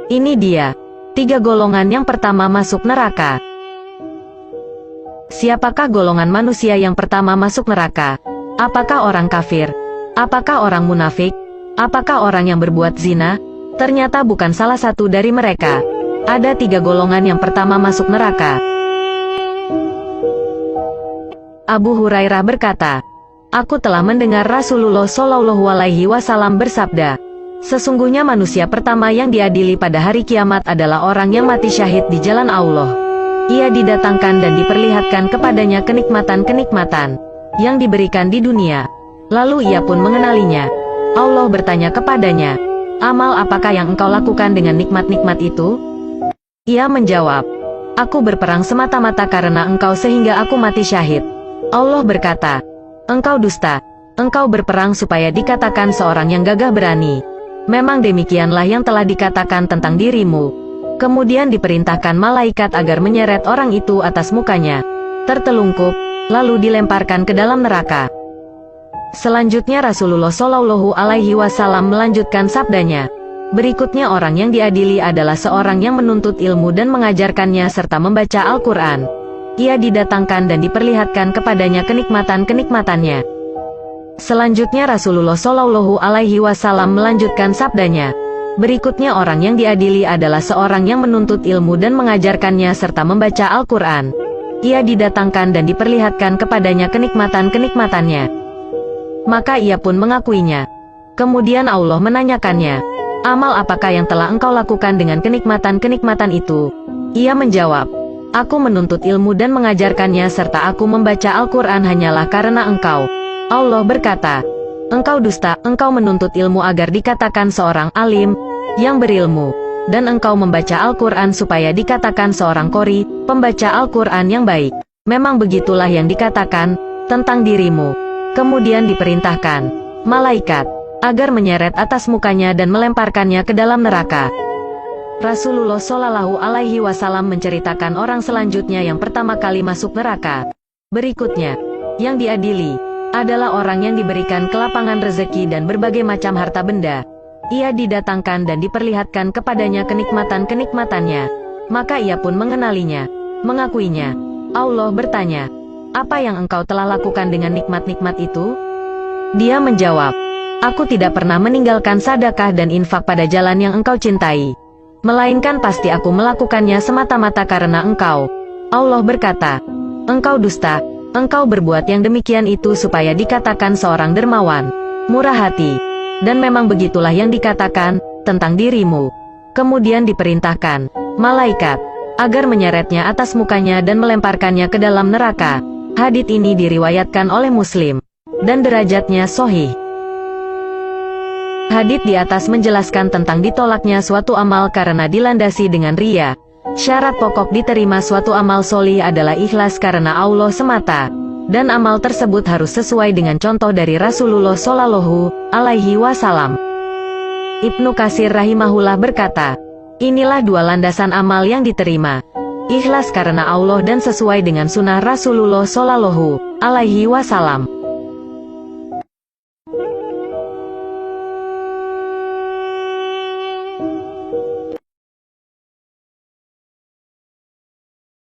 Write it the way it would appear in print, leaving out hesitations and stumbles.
Ini dia 3 golongan yang pertama masuk neraka. Siapakah golongan manusia yang pertama masuk neraka? Apakah orang kafir? Apakah orang munafik? Apakah orang yang berbuat zina? Ternyata bukan salah satu dari mereka. Ada 3 golongan yang pertama masuk neraka. Abu Hurairah berkata, "Aku telah mendengar Rasulullah Shallallahu Alaihi Wasallam bersabda, sesungguhnya manusia pertama yang diadili pada hari kiamat adalah orang yang mati syahid di jalan Allah. Ia didatangkan dan diperlihatkan kepadanya kenikmatan-kenikmatan yang diberikan di dunia. Lalu ia pun mengenalinya. Allah bertanya kepadanya, 'Amal apakah yang engkau lakukan dengan nikmat-nikmat itu?' Ia menjawab, 'Aku berperang semata-mata karena engkau sehingga aku mati syahid.' Allah berkata, 'Engkau dusta. Engkau berperang supaya dikatakan seorang yang gagah berani. Memang demikianlah yang telah dikatakan tentang dirimu.' Kemudian diperintahkan malaikat agar menyeret orang itu atas mukanya, tertelungkup, lalu dilemparkan ke dalam neraka. Selanjutnya Rasulullah Shallallahu Alaihi Wasallam melanjutkan sabdanya, 'Berikutnya orang yang diadili adalah seorang yang menuntut ilmu dan mengajarkannya serta membaca Al-Quran. Ia didatangkan dan diperlihatkan kepadanya kenikmatan-kenikmatannya.' Selanjutnya Rasulullah Shallallahu Alaihi Wasallam melanjutkan sabdanya, 'Berikutnya orang yang diadili adalah seorang yang menuntut ilmu dan mengajarkannya serta membaca Al-Quran. Ia didatangkan dan diperlihatkan kepadanya kenikmatan-kenikmatannya. Maka ia pun mengakuinya. Kemudian Allah menanyakannya, 'Amal apakah yang telah engkau lakukan dengan kenikmatan-kenikmatan itu?' Ia menjawab, 'Aku menuntut ilmu dan mengajarkannya serta aku membaca Al-Quran hanyalah karena engkau.' Allah berkata, 'Engkau dusta, engkau menuntut ilmu agar dikatakan seorang alim yang berilmu, dan engkau membaca Al-Quran supaya dikatakan seorang qori, pembaca Al-Quran yang baik. Memang begitulah yang dikatakan tentang dirimu.' Kemudian diperintahkan malaikat agar menyeret atas mukanya dan melemparkannya ke dalam neraka. Rasulullah Shallallahu Alaihi Wasallam menceritakan orang selanjutnya yang pertama kali masuk neraka. Berikutnya, yang diadili adalah orang yang diberikan kelapangan rezeki dan berbagai macam harta benda. Ia didatangkan dan diperlihatkan kepadanya kenikmatan-kenikmatannya. Maka ia pun mengenalinya, mengakuinya. Allah bertanya, 'Apa yang engkau telah lakukan dengan nikmat-nikmat itu?' Dia menjawab, 'Aku tidak pernah meninggalkan sedekah dan infak pada jalan yang engkau cintai. Melainkan pasti aku melakukannya semata-mata karena engkau.' Allah berkata, 'Engkau dusta. Engkau berbuat yang demikian itu supaya dikatakan seorang dermawan, murah hati. Dan memang begitulah yang dikatakan tentang dirimu.' Kemudian diperintahkan malaikat agar menyeretnya atas mukanya dan melemparkannya ke dalam neraka. Hadits ini diriwayatkan oleh Muslim, dan derajatnya sahih. Hadits di atas menjelaskan tentang ditolaknya suatu amal karena dilandasi dengan riya. Syarat pokok diterima suatu amal solih adalah ikhlas karena Allah semata, dan amal tersebut harus sesuai dengan contoh dari Rasulullah Shallallahu Alaihi Wasallam. Ibnu Katsir rahimahullah berkata, inilah 2 landasan amal yang diterima. Ikhlas karena Allah dan sesuai dengan sunnah Rasulullah Shallallahu Alaihi Wasallam.